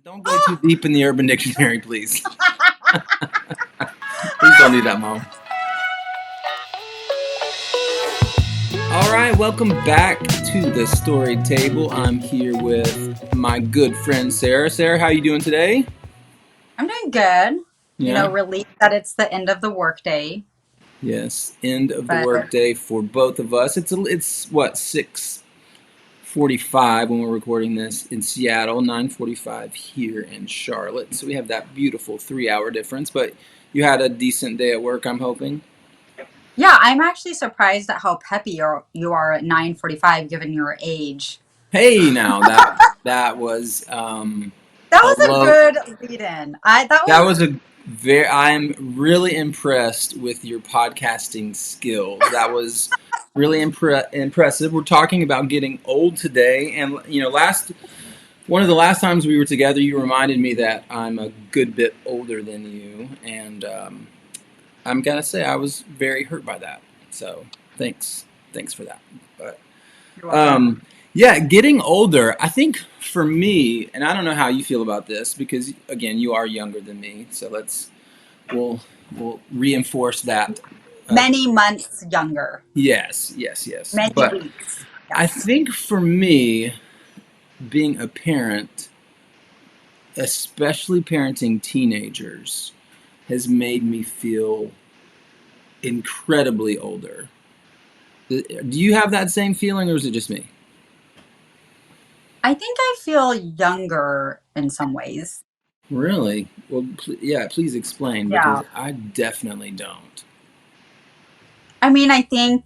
Don't go too deep in the Urban Dictionary, please. Please don't do that, Mom. All right, welcome back to the Story Table. I'm here with my good friend Sarah. Sarah, how are you doing today? I'm doing good. Yeah. Relieved that it's the end of the workday, Yes. End of the but workday for both of us. It's what 6:45 when we're recording this in Seattle, 9:45 here in Charlotte. So we have that beautiful 3-hour difference. But you had a decent day at work, I'm hoping. yeah, I'm actually surprised at how peppy you are at 9:45 given your age. Hey, now that was That a was a low. good lead-in. I that That was was a very. I'm really impressed with your podcasting skills. That was really impressive. We're talking about getting old today, and last one of the last times we were together, you reminded me that I'm a good bit older than you, and I'm gonna say I was very hurt by that. So thanks for that. But You're welcome. Um, yeah, getting older. I think for me, and I don't know how you feel about this because again, you are younger than me. So we'll we'll reinforce that. Uh, Many months younger, yes. many But weeks. I Yes. think for me, being a parent, especially parenting teenagers, has made me feel incredibly older. Do you have that same feeling, or is it just me? I think I feel younger in some ways. Really? Well, yeah, please explain because Yeah. I definitely don't. I mean, I think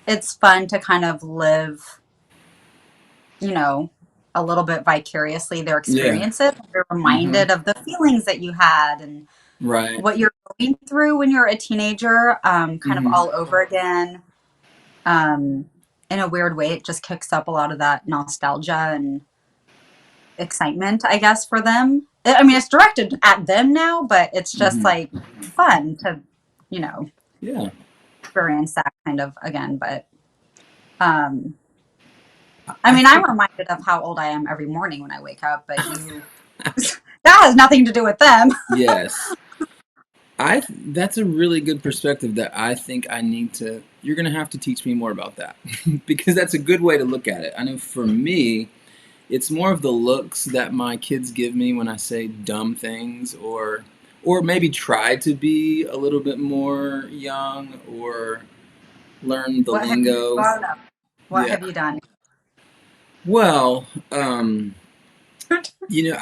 it's fun to kind of live, you know, a little bit vicariously their Yeah. experiences. You're Mm-hmm. reminded of the feelings that you had and Right. what you're going through when you're a teenager, kind of Mm-hmm. all over again. Um, in a weird way, it just kicks up a lot of that nostalgia and excitement, I guess, for them. I mean, it's directed at them now, but it's just Mm-hmm. like fun to, you know, Yeah. experience that kind of again. But um, I I I mean, I'm think reminded of how old I am every morning when I wake up, but that has nothing to do with them. yes. That's a really good perspective that I think I need to. You're gonna have to teach me more about that because that's a good way to look at it. I know for me, it's more of the looks that my kids give me when I say dumb things or maybe try to be a little bit more young or learn the What have you lingo. brought up? What Yeah. have you done? Well, you know,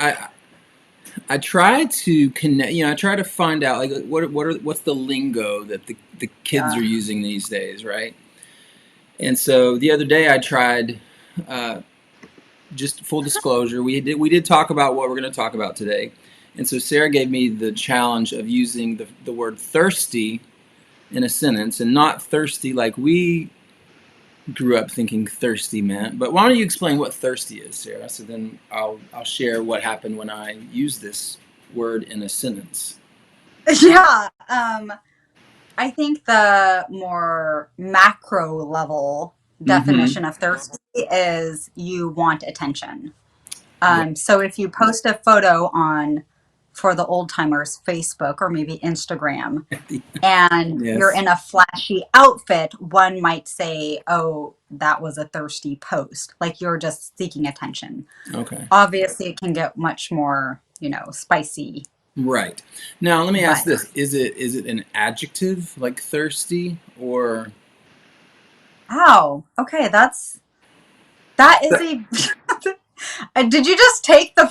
I try to connect. I try to find out like what's the lingo that the kids Yeah. are using these days, right? And so the other day I tried. Uh, just full disclosure, we did talk about what we're going to talk about today, and so Sarah gave me the challenge of using the word thirsty in a sentence, and not thirsty like we grew up thinking thirsty meant. But why don't you explain what thirsty is, Sarah? So then I'll share what happened when I used this word in a sentence. Yeah. I think the more macro level Mm-hmm. definition of thirsty is you want attention. Right. So if you post a photo on, for the old timers, Facebook or maybe Instagram, and you're Yes. in a flashy outfit, one might say, oh, that was a thirsty post. Like you're just seeking attention. Okay. Obviously, it can get much more, spicy, Right. Now let me ask but this: is it an adjective like thirsty or? wow. Okay, that is a. Did you just take the?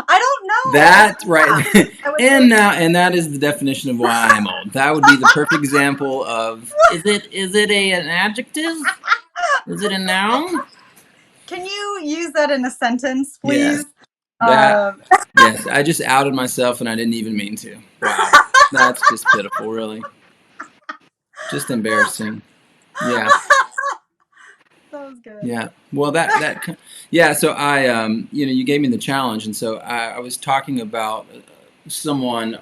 I don't know. It's That right, yeah. I would and that is the definition of why I'm old. That would be the perfect example of is it an adjective? Is it a noun? Can you use that in a sentence, Yes, please? that Um, yes. I just outed myself and I didn't even mean to. Wow, that's just pitiful, really. Just embarrassing. Yeah, that was good. yeah. Well, yeah. So you gave me the challenge, and so I was talking about someone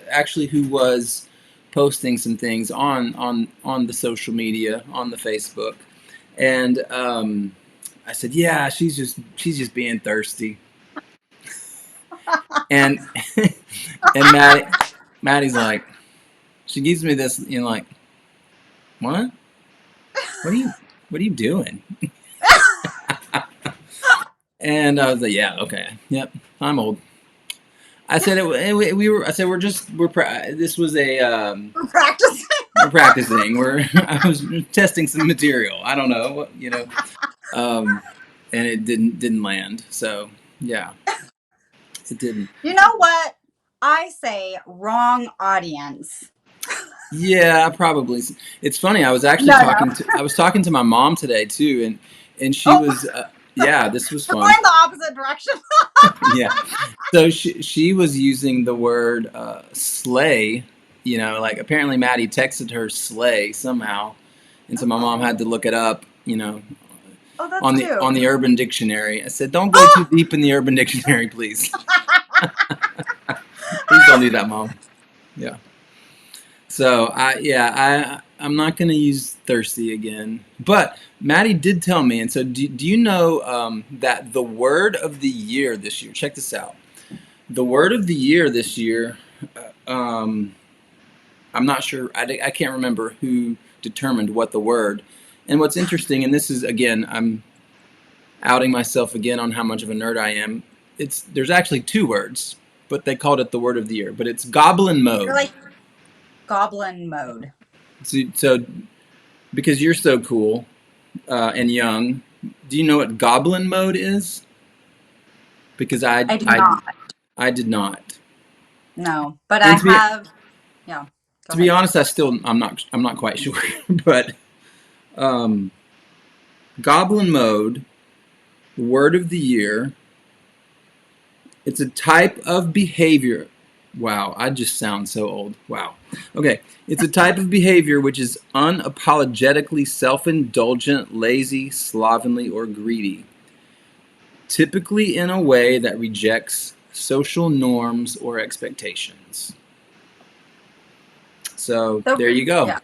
actually who was posting some things on the social media on the Facebook, and I said, yeah, she's just being thirsty. And and Maddie's like, she gives me this, like, what? What are you what are you doing? And I was like, yeah, okay, yep, I'm old. I said we were. I said this was a We're practicing. we're practicing. I was testing some material. I don't know, um, and it didn't land. So yeah, it didn't. You know what? I say wrong audience. Yeah, probably. It's funny. No, no. I was talking to my mom today too, and she Oh, was yeah, this was we're fun. going the opposite direction. Yeah. So she was using the word slay. Like apparently Maddie texted her slay somehow, and so my mom had to Oh, look it up. oh, that's On the cute. Urban Dictionary. I said, don't go too Oh, deep in the Urban Dictionary, please. Please don't do that, mom. Yeah. So I'm not gonna use thirsty again. But Maddie did tell me, and so do you know that the word of the year this year? Check this out. The word of the year this year. Um, I'm not sure. I can't remember who determined what the word. And what's interesting, and this is again, I'm outing myself again on how much of a nerd I am. There's actually two words, but they called it the word of the year. But it's goblin you're mode. like goblin mode. So because you're so cool and young, do you know what goblin mode is? Because I do not. I did not. No, but I And have. Yeah, go to be ahead. honest, I'm not quite sure. But um, goblin mode, word of the year. It's a type of behavior. Wow, I just sound so old. Wow. Okay. It's a type of behavior which is unapologetically self indulgent, lazy, slovenly, or greedy, typically in a way that rejects social norms or expectations. So So there you go. yeah,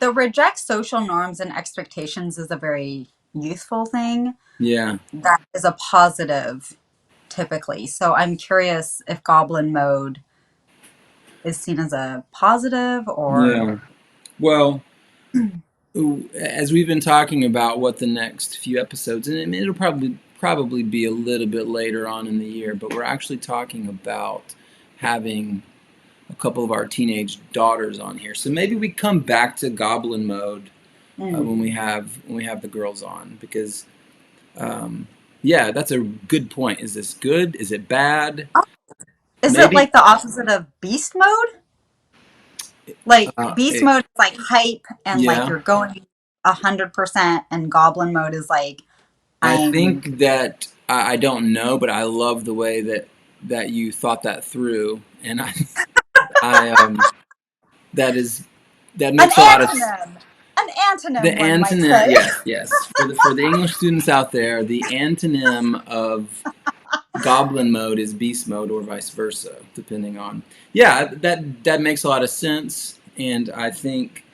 the reject social norms and expectations is a very youthful thing. Yeah. That is a positive, typically. So I'm curious if goblin mode is seen as a positive or. Yeah. Well, as we've been talking about what the next few episodes, and it'll probably be a little bit later on in the year, but we're actually talking about having a couple of our teenage daughters on here. So maybe we come back to goblin mode Mm. when we have the girls on, because yeah, that's a good point. Is this good? Is it bad? Is it Maybe. like the opposite of beast mode? Like beast It, mode is like hype and like yeah. you're going 100%, and goblin mode is like I I'm. think that I don't know, but I love the way that you thought that through, and I that is that An makes a lot of antonym. An the antonym, one might antonym. say. Yes, for the English students out there, the antonym of goblin mode is beast mode, or vice versa, depending on. Yeah, that makes a lot of sense, and I think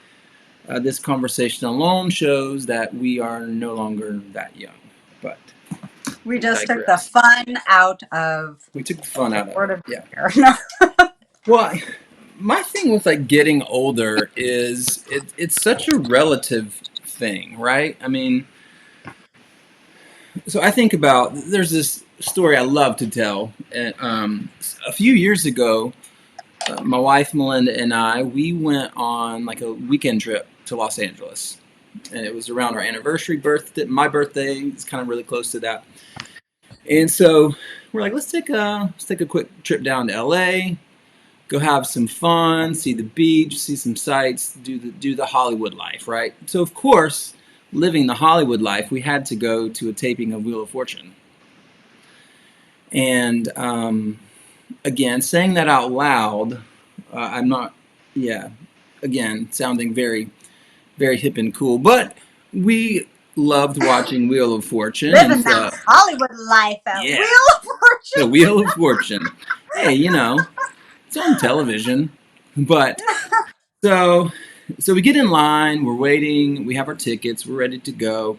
this conversation alone shows that we are no longer that young. But We we just took the digress. fun out of We took the fun the out of word it. of Yeah. the year. Well, my thing with like getting older is it's such a relative thing, right? I mean, so I think about there's this story I love to tell. And, a few years ago, my wife Melinda and I we went on like a weekend trip to Los Angeles, and it was around our anniversary birthday. My birthday is kind of really close to that, and so we're like, let's take a quick trip down to LA, go have some fun, see the beach, see some sights, do the Hollywood life, right? So of course, living the Hollywood life, we had to go to a taping of Wheel of Fortune. And again, saying that out loud, I'm not, yeah, again, sounding very hip and cool, but we loved watching Wheel of Fortune, and Living so that Hollywood life at yeah, Wheel of the Fortune. Wheel of Fortune. Hey, it's on television, but so so we get in line, we're waiting, we have our tickets, we're ready to go.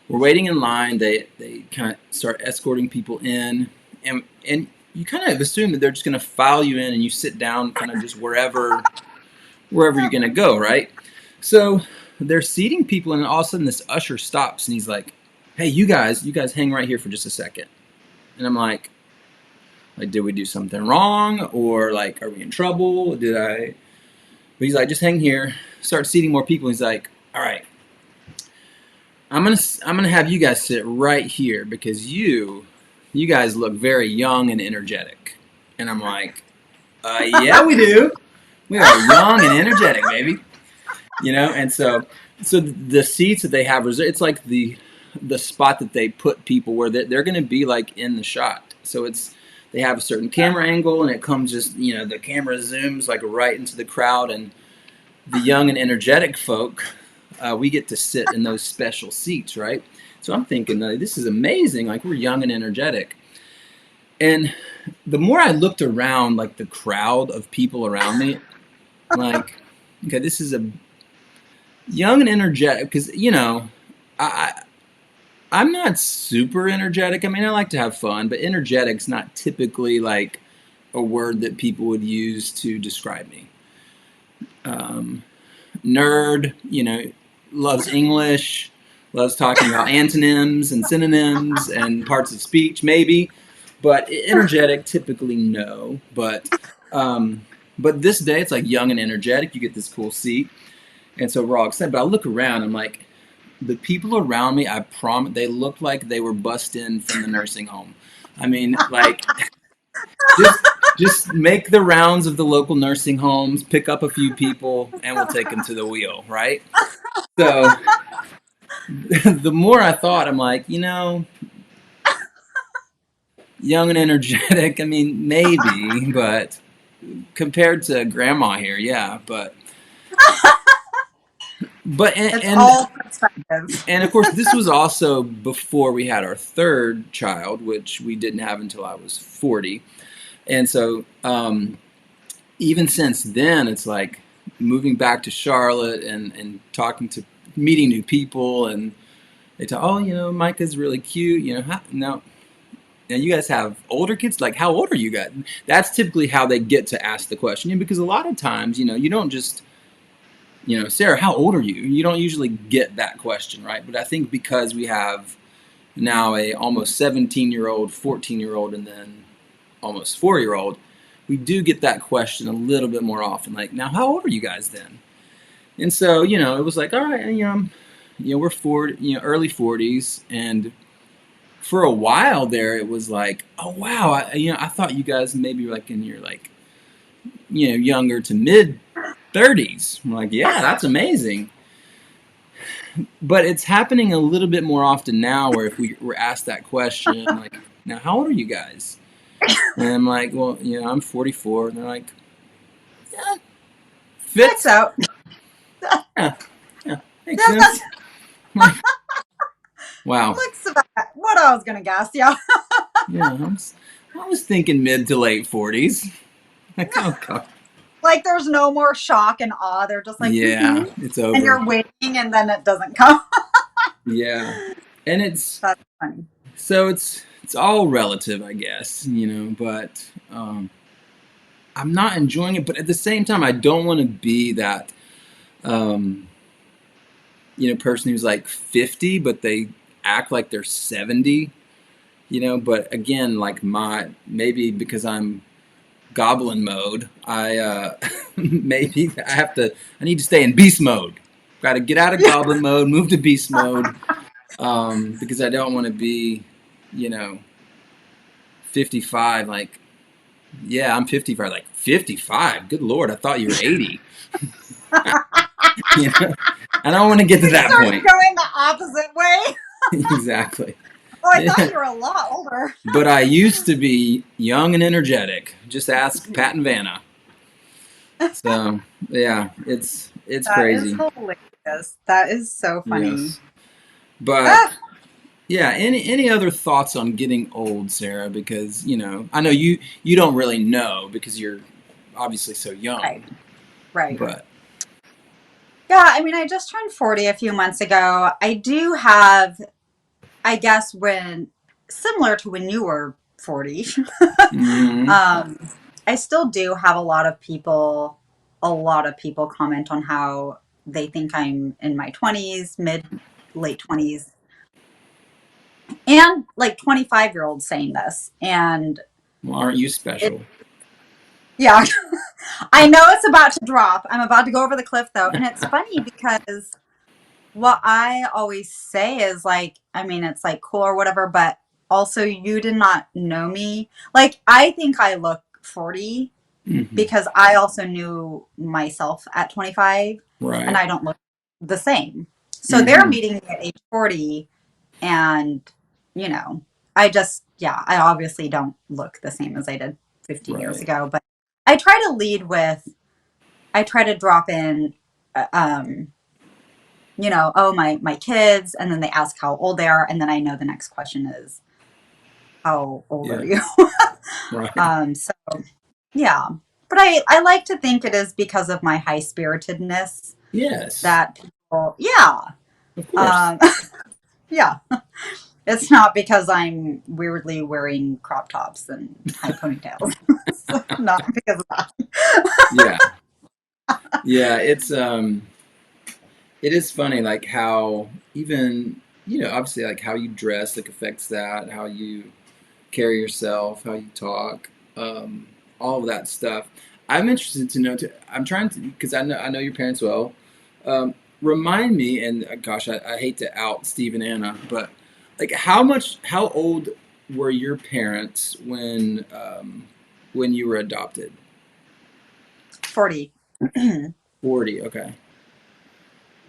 We're waiting in line. They kind of start escorting people in, and you kind of assume that they're just going to file you in and you sit down kind of just wherever you're going to go, right? So they're seating people, and all of a sudden this usher stops and he's like, "Hey, you guys hang right here for just a second." And I'm like, did we do something wrong, or like, are we in trouble? Did I? But he's like, just hang here. Start seating more people. He's like, all right, I'm gonna have you guys sit right here because you guys look very young and energetic. And I'm like, yeah, we do. We are young and energetic, baby. And so the seats that they have, it's like the spot that they put people where they're going to be like in the shot. So they have a certain camera angle, and it comes just the camera zooms like right into the crowd, and the young and energetic folk, we get to sit in those special seats, right? So I'm thinking, this is amazing. Like, we're young and energetic. And the more I looked around, like the crowd of people around me, I'm like, okay, this is a young and energetic, because I I'm not super energetic. I mean, I like to have fun, but energetic's not typically like a word that people would use to describe me. Um, Nerd, loves English, loves talking about antonyms and synonyms and parts of speech, maybe, but energetic, typically no. But this day, it's like young and energetic. You get this cool seat, and so we're all excited. But I look around, I'm like, the people around me, I promise, they looked like they were bussed in from the nursing home. I mean, like, just just make the rounds of the local nursing homes, pick up a few people, and we'll take them to the wheel, right? So the more I thought, I'm like, young and energetic. I mean, maybe, but compared to grandma here, yeah. But It's all perspective. and of course, this was also before we had our third child, which we didn't have until I was 40. And so, even since then, it's like moving back to Charlotte and meeting new people, and they talk, oh, Micah's really cute. Now you guys have older kids. Like, how old are you guys? That's typically how they get to ask the question, because a lot of times, you don't just, Sarah, how old are you? You don't usually get that question, right? But I think because we have now a almost 17-year-old, 14-year-old, and then almost 4-year-old, we do get that question a little bit more often. Like, now, how old are you guys then? And so, it was like, all right, we're 40, early 40s, and for a while there, it was like, oh wow, I thought you guys maybe were like in your like, younger to mid 30s. I'm like, yeah, that's amazing. But it's happening a little bit more often now, where if we were asked that question, like, now, how old are you guys? And I'm like, well, I'm 44. And they're like, yeah, Checks fits. out. Yeah, yeah, makes That sense. Like, wow. looks about what I was gonna guess. Yeah. Yeah, I was thinking mid to late 40s. Like, oh god. Like there's no more shock and awe. They're just like, Yeah, it's and over. you're waiting, and then it doesn't come. Yeah, and it's That's funny. so it's all relative, I guess, But I'm not enjoying it. But at the same time, I don't want to be that um, person who's like 50, but they act like they're 70. But again, like maybe because I'm goblin mode, maybe I need to stay in beast mode. Got to get out of goblin mode, move to beast mode, because I don't want to be, you know, 55. Like, yeah, I'm 55. Like, 55. Good lord, I thought you were 80. you know, I don't want to get to It that starts point. going the opposite way. Exactly. Oh, I thought Yeah. you were a lot older. But I used to be young and energetic. Just ask Pat and Vanna. So yeah, it's That is crazy. hilarious. That is so funny. Yes. But Ah, yeah, any other thoughts on getting old, Sarah? Because I know you don't really know because you're obviously so right, young. right. But Yeah, I mean, I just turned 40 a few months ago. I do have, I guess, when similar to when you were 40. Hmm. um, I still do have a lot of people comment on how they think I'm in my 20s, late 20s, and like 25-year-olds saying this. And Well, aren't you it, special? yeah, I know it's about to drop. I'm about to go over the cliff though. And it's funny because what I always say is like, I mean, it's like cool or whatever, but also you did not know me. Like, I think I look 40 Hmm. because I also knew myself at 25 and Right. I don't look the same. So they're Hmm. meeting me at age 40 and, you know, I just, yeah, I obviously don't look the same as I did 15 years Right. ago, but I try to lead with, I try to drop in, uh, um, oh, my kids, and then they ask how old they are, and then I know the next question is, how old Yeah. are you? Right. So yeah, but I like to think it is because of my high spiritedness Yes. that people, yeah, Of course. um, yeah, it's not because I'm weirdly wearing crop tops and high ponytails. So not because of that. Yeah. Yeah. It is funny, like how even obviously like how you dress like affects that, how you carry yourself, how you talk, all of that stuff. I'm interested to know. I'm trying to because I know your parents well. Remind me, and gosh, I hate to out Steve and Anna, but like how old were your parents when you were adopted? 40. 40. Okay,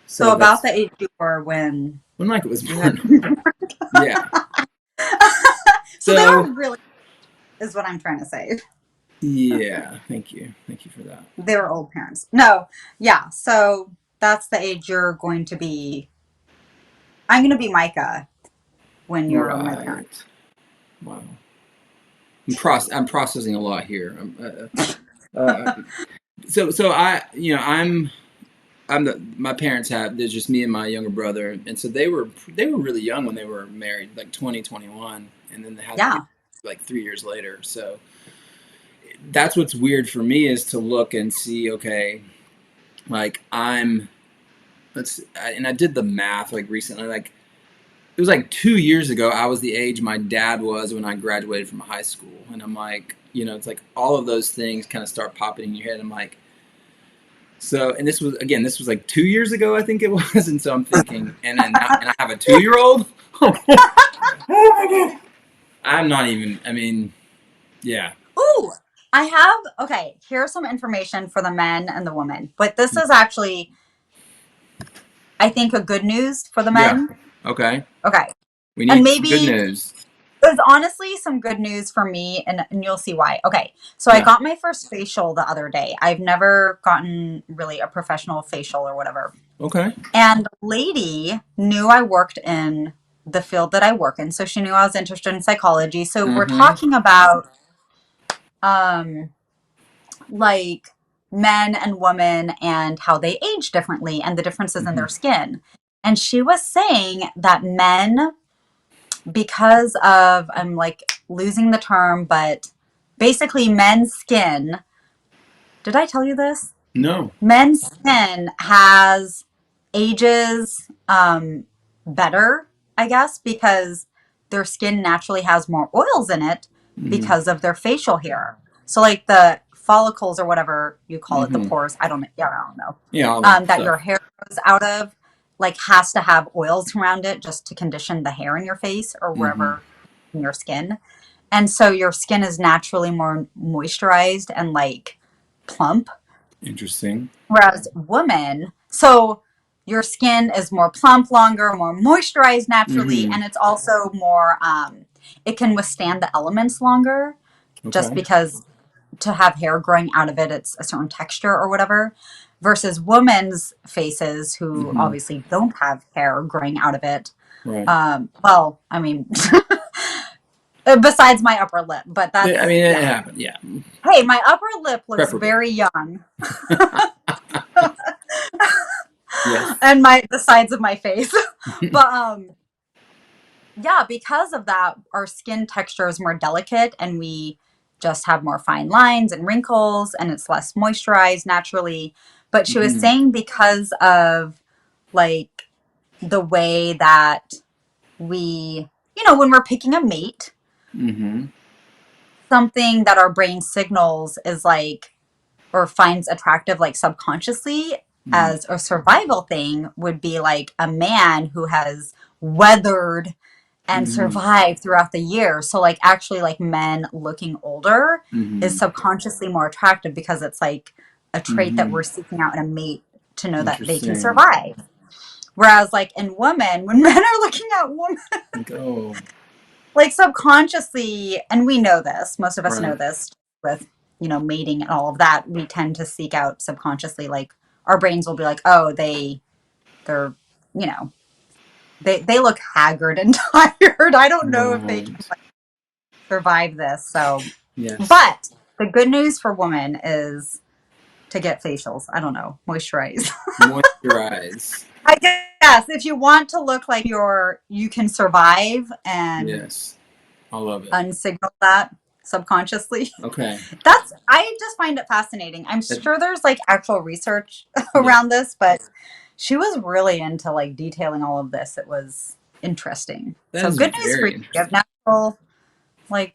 So so about that's the age you were when Micah was you had. born. Yeah. So they So were really, is what I'm trying to say. yeah, thank you for that. They were old parents. No, yeah. So that's the age you're going to be. I'm going to be Micah when you're my parent. Right. Wow. I'm processing a lot here. So I'm my parents have there's just me and my younger brother, and so they were really young when they were married, like 2021, and then they had the baby Yeah. like 3 years later. So that's what's weird for me is to look and see, okay, like and I did the math like recently, like it was like 2 years ago, I was the age my dad was when I graduated from high school. And I'm like, it's like all of those things kind of start popping in your head. I'm like, so, and this was like 2 years ago, I think it was. And so I'm thinking, and I have a 2 year old. Oh my God. I'm not even, I mean, yeah. Ooh, I have. Okay, here's some information for the men and the women. But this is actually, I think, a good news for the Yeah. men. Okay. Okay. We And need some good maybe news. it was honestly some good news for me, and you'll see why. Okay, so I Yeah. got my first facial the other day. I've never gotten really a professional facial or whatever. Okay. And the lady knew I worked in the field that I work in, so she knew I was interested in psychology. So we're Mm-hmm. talking about um like men and women and how they age differently and the differences in Mm-hmm. their skin. And she was saying that men, because of, I'm like losing the term, but basically men's skin, did I tell you this? No. Men's skin has ages better, I guess, because their skin naturally has more oils in it Mm-hmm. because of their facial hair. So, like the follicles or whatever you call it, the Mm-hmm. pores, I don't know, yeah, I don't know, Yeah, all that that your stuff. hair grows out of, like has to have oils around it just to condition the hair in your face or Mm-hmm. wherever in your skin. And so your skin is naturally more moisturized and like plump. Interesting. Whereas women, so your skin is more plump longer, more moisturized naturally, Mm-hmm. and it's also more, it can withstand the elements longer just Okay. because to have hair growing out of it, it's a certain texture or whatever. Versus women's faces who Mm-hmm. obviously don't have hair growing out of it. Right. Well, I mean, besides my upper lip, but Yeah, I that's, mean, it yeah. happened. Yeah. Hey, my upper lip looks Preferably. very young. Yes. And my the sides of my face. But yeah, because of that, our skin texture is more delicate and we just have more fine lines and wrinkles and it's less moisturized naturally. But she was Mm-hmm. saying because of like the way that we, when we're picking a mate, Mm-hmm. something that our brain signals is like, or finds attractive, like subconsciously Mm-hmm. as a survival thing, would be like a man who has weathered and Mm-hmm. survived throughout the year. So, like, actually, like men looking older is Mm-hmm. subconsciously more attractive because it's like a trait that Mm-hmm. we're seeking out in a mate to know that they can Interesting. survive. Whereas, like, in women, when men are looking at women, Like, oh, like subconsciously, and we know this, most of us know right. this with, mating and all of that, we tend to seek out subconsciously, like, our brains will be like, oh, they're, you know, they look haggard and tired. I don't know if they can Right. survive this. So, Yes. but the good news for women is to get facials. I don't know, moisturize. Moisturize. I guess if you want to look like you can survive and Yes. I love it. unsignal that subconsciously. Okay. I just find it fascinating. I'm That, sure there's like actual research yeah. around this, but she was really into like detailing all of this. It was interesting. That So is good news for very you. You have interesting. natural like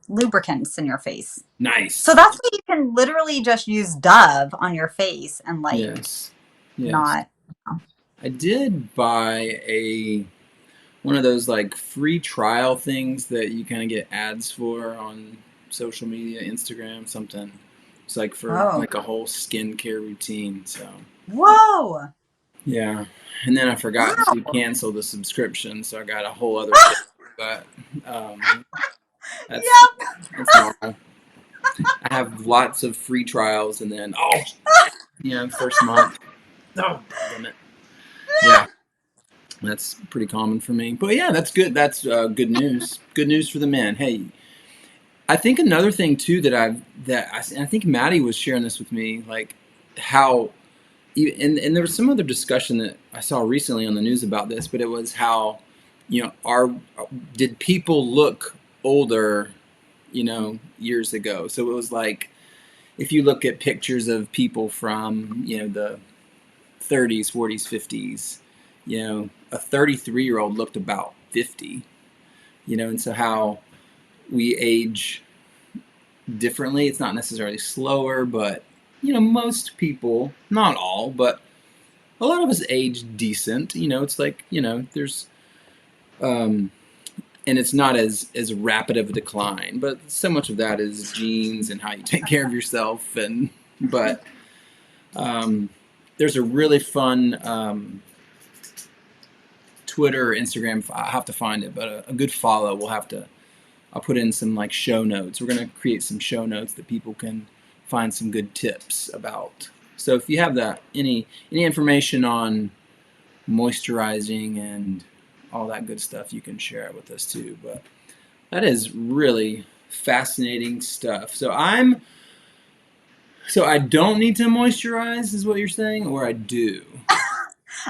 lubricants in your face. So Nice. that's why you can literally just use Dove on your face and like Yes. Yes. not. I did buy a one of those like free trial things that you kind of get ads for on social media, Instagram, something. It's like for Oh, like a whole skincare routine. So whoa! yeah, and then I forgot to Wow! cancel the subscription, so I got a whole other bill. But that's Yep. that's normal. I have lots of free trials, and then first month. Oh, damn it. Yeah, that's pretty common for me. But yeah, that's good. That's good news. Good news for the men. Hey, I think another thing too I think Maddie was sharing this with me, like how and there was some other discussion that I saw recently on the news about this, but it was how our did people look older, years ago. So it was like if you look at pictures of people from the 30s, 40s, 50s, a 33-year-old looked about 50, and so how we age differently. It's not necessarily slower, but most people, not all, but a lot of us age decent. It's like there's um, and it's not as rapid of a decline, but so much of that is genes and how you take care of yourself. And but there's a really fun Twitter or Instagram. I have to find it, but a good follow. I'll put in some like show notes. We're gonna create some show notes that people can find some good tips about. So if you have any information on moisturizing and all that good stuff, you can share it with us too. But that is really fascinating stuff. So I don't need to moisturize, is what you're saying, or I do.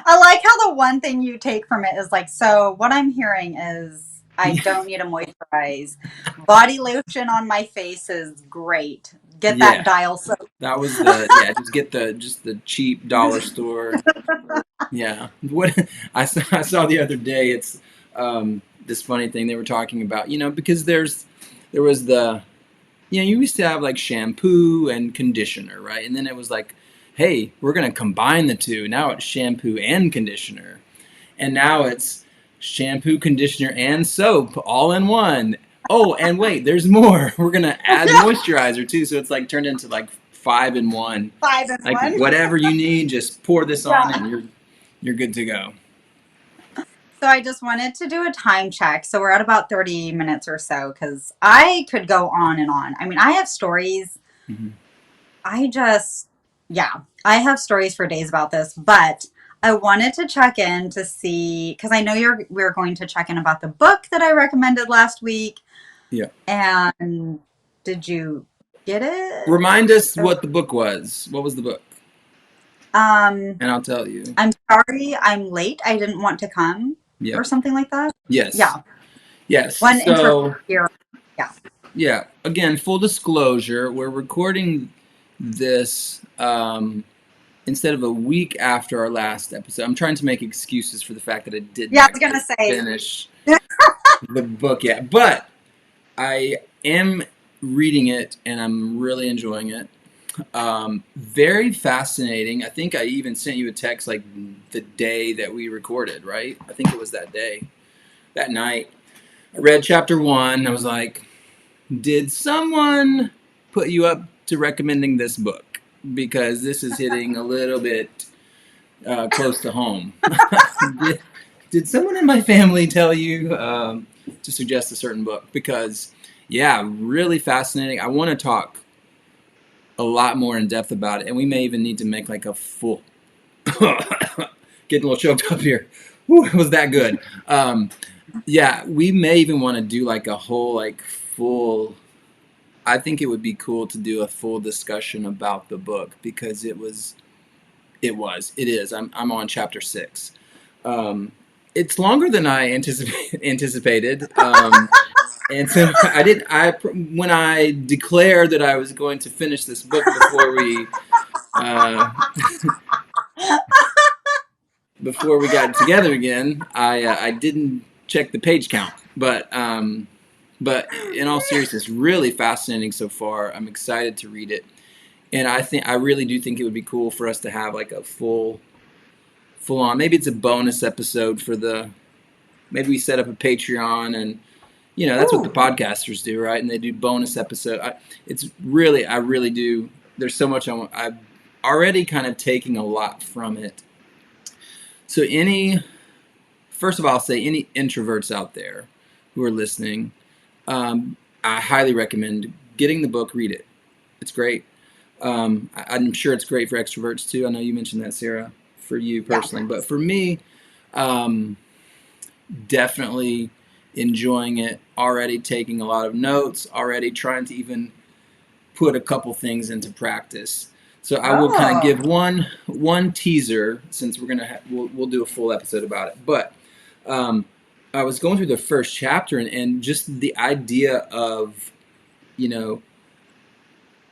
I like how the one thing you take from it is like, so what I'm hearing is I don't need to moisturize. Body lotion on my face is great. Get that Yeah, dial soap. that was just the cheap dollar store. Yeah, what I saw the other day. It's this funny thing they were talking about. Because there was you used to have like shampoo and conditioner, right? And then it was like, hey, we're gonna combine the two. Now it's shampoo and conditioner, and now it's shampoo, conditioner, and soap all in one. Oh, and wait, there's more. We're gonna add Yeah, moisturizer too, so it's like turned into like five in one. five in Like one. whatever you need, just pour this on, Yeah. and you're good to go. So I just wanted to do a time check. So we're at about 30 minutes or so because I could go on and on. I mean, I have stories. Mm-hmm. I just, yeah, I have stories for days about this, but I wanted to check in to see because I know we're going to check in about the book that I recommended last week. Yeah. And did you get it? Remind us Or- what the book was. What was the book? Um, And I'll tell you. I'm sorry I'm late. I didn't want to come. or Yep. something like that. Yes. Yeah, Yes. one introvert So here. Yeah. yeah. Again, full disclosure, we're recording this instead of a week after our last episode. I'm trying to make excuses for the fact that I didn't Yeah, I was gonna actually say. finish the book yet, but I am reading it and I'm really enjoying it. Very fascinating. I think I even sent you a text like the day that we recorded, right? I think it was that day, that night. I read chapter one. I was like, did someone put you up to recommending this book? Because this is hitting a little bit close to home. did someone in my family tell you to suggest a certain book? Because, yeah, really fascinating. I want to talk a lot more in depth about it, and we may even need to make like a full. Getting a little choked up here. Whew, it was that good. Yeah, we may even want to do like a whole like full. I think it would be cool to do a full discussion about the book because it is. I'm on chapter 6. Um, it's longer than I anticipated. And so I did. I when I declared that I was going to finish this book uh, before we got together again, I didn't check the page count. But in all seriousness, really fascinating so far. I'm excited to read it, and I really do think it would be cool for us to have like a full on. Maybe it's a bonus episode for the. Maybe we set up a Patreon and that's what the Ooh. podcasters do, right? And they do bonus episode. I really do. There's so much I'm already kind of taking a lot from it. So first of all, I'll say any introverts out there who are listening, I highly recommend getting the book. Read it. It's great. I'm sure it's great for extroverts too. I know you mentioned that, Sarah, for you Yeah. personally, but for me, um, definitely enjoying it. Already taking a lot of notes. Already trying to even put a couple things into practice. So I will kind of Oh. give one teaser since we'll do a full episode about it. But um, I was going through the first chapter and just the idea of you know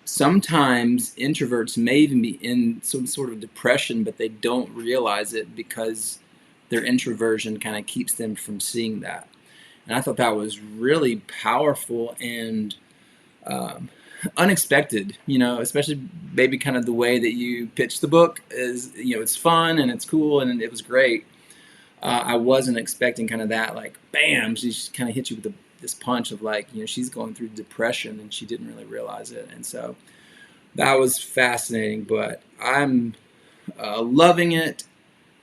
sometimes introverts may even be in some sort of depression, but they don't realize it because their introversion kind of keeps them from seeing that. And I thought that was really powerful and um, unexpected, especially maybe kind of the way that you pitched the book is, it's fun and it's cool and it was great. I wasn't expecting kind of that, like, bam, she just kind of hit you with this punch of like, she's going through depression and she didn't really realize it. And so that was fascinating, but I'm loving it.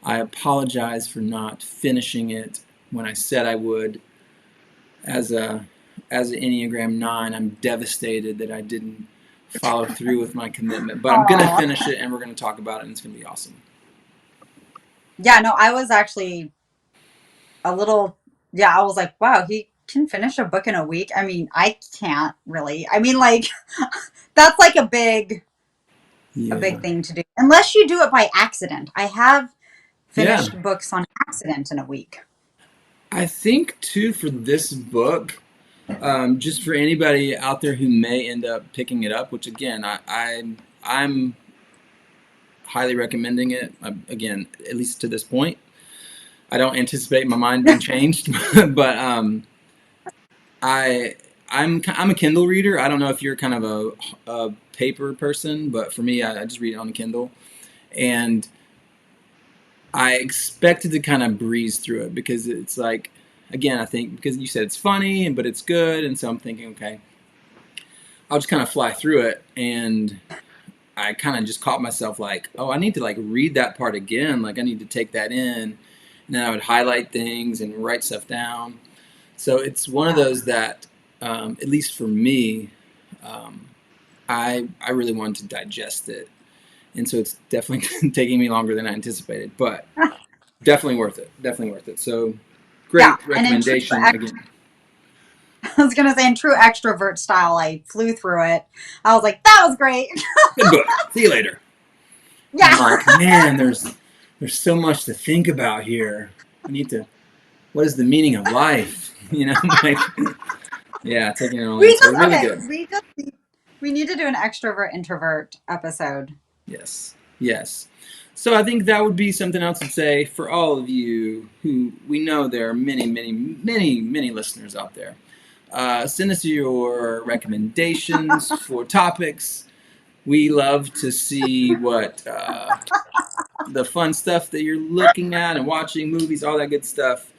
I apologize for not finishing it when I said I would. As a as an Enneagram 9, I'm devastated that I didn't follow through with my commitment. But I'm gonna Aw. finish it, and we're gonna talk about it, and it's gonna be awesome. Yeah, no, I was actually a little, yeah, I was like, wow, he can finish a book in a week. I mean, I can't really. I mean, like, that's like a Yeah, big thing to do. Unless you do it by accident. I have yeah. finished books on accident in a week. I think too for this book, just for anybody out there who may end up picking it up, which again, I'm highly recommending it. Again, at least to this point, I don't anticipate my mind being changed, but I I'm a Kindle reader. I don't know if you're kind of a paper person, but for me, I just read it on a Kindle, and I expected to kind of breeze through it because it's like, again, I think because you said it's funny, but it's good, and so I'm thinking, okay, I'll just kind of fly through it, and I kind of just caught myself like, oh, I need to like read that part again, like I need to take that in, and then I would highlight things and write stuff down. So it's one of Yeah. those that, at least for me, um, I really wanted to digest it, and so it's definitely taking me longer than I anticipated, but definitely worth it. Definitely worth it. So Yeah. great And in true, recommendation again. I was going to say, in true extrovert style, I flew through it. I was like, that was great. Good book. See you later. And I'm Yeah. like, man, there's so much to think about here. I need to. what is the meaning of life? Like, yeah, taking it all We in. So just really okay. good. We need to do an extrovert introvert episode. Yes, yes. So I think that would be something else to say for all of you who we know there are many, many, many, many listeners out there. Send us your recommendations for topics. We love to see what the fun stuff that you're looking at and watching, movies, all that good stuff.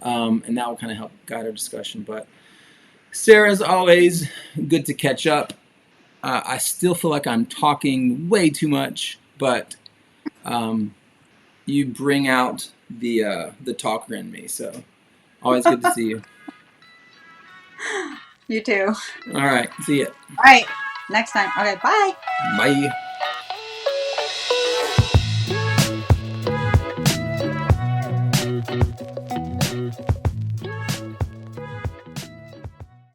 And that will kind of help guide our discussion. But Sarah, as always, good to catch up. I still feel like I'm talking way too much, but um, you bring out the talker in me. So always good to see you. You too. All right, see ya. All right. Next time. Okay. Bye. Bye.